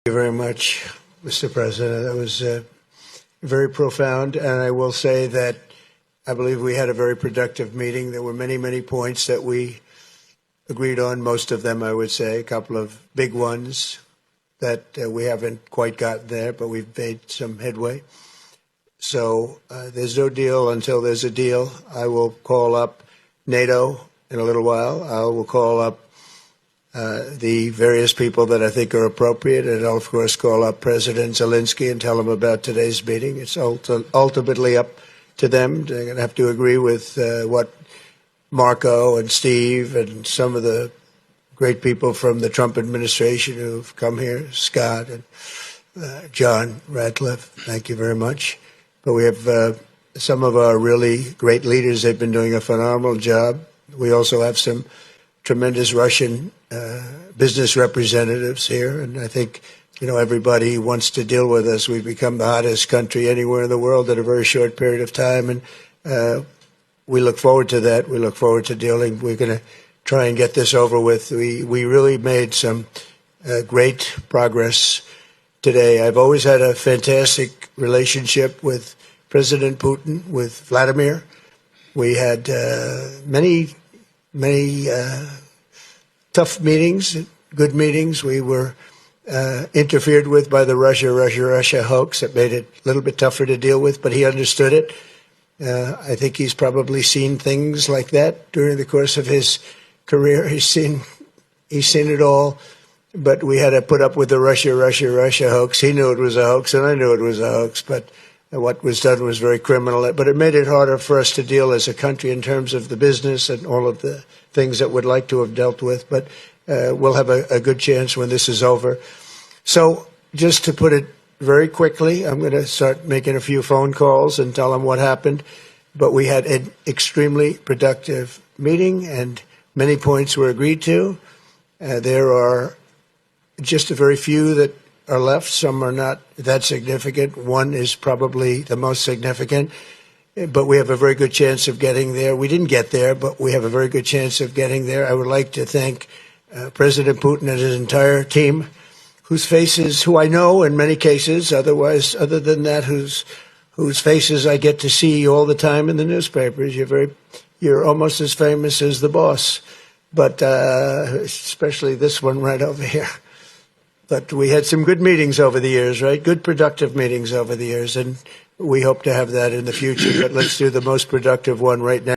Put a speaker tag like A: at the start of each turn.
A: Thank you very much, Mr. President. That was very profound, and I will say that I believe we had a very productive meeting. There were many, many points that we agreed on, most of them, I would say, a couple of big ones that we haven't quite gotten there, but we've made some headway. So there's no deal until there's a deal. I will call up NATO in a little while. I will call up the various people that I think are appropriate, and I'll, of course, call up President Zelensky and tell him about today's meeting. It's ultimately up to them. They're going to have to agree with what Marco and Steve and some of the great people from the Trump administration who've come here, Scott and John Ratcliffe. Thank you very much. But we have some of our really great leaders. They've been doing a phenomenal job. We also have some tremendous Russian business representatives here, and I think everybody wants to deal with us. We've become the hottest country anywhere in the world in a very short period of time, and we look forward to that. We look forward to dealing. We're going to try and get this over with. We really made some great progress today. I've always had a fantastic relationship with President Putin, with Vladimir. We had many tough meetings, good meetings. We were interfered with by the Russia hoax. That made it a little bit tougher to deal with, but he understood it. I think he's probably seen things like that during the course of his career. He's seen it all, but we had to put up with the Russia hoax. He knew it was a hoax, and I knew it was a hoax, but what was done was very criminal. But it made it harder for us to deal as a country in terms of the business and all of the things that we'd like to have dealt with. But we'll have a good chance when this is over. So just to put it very quickly, I'm going to start making a few phone calls and tell them what happened. But we had an extremely productive meeting, and many points were agreed to. There are just a very few that are left. Some are not that significant. One is probably the most significant, but we have a very good chance of getting there. We didn't get there, but we have a very good chance of getting there. I would like to thank President Putin and his entire team, whose faces, who I know in many cases, other than that, whose faces I get to see all the time in the newspapers. You're almost as famous as the boss, but especially this one right over here. But we had some good meetings over the years, right? Good, productive meetings over the years, and we hope to have that in the future. But let's do the most productive one right now.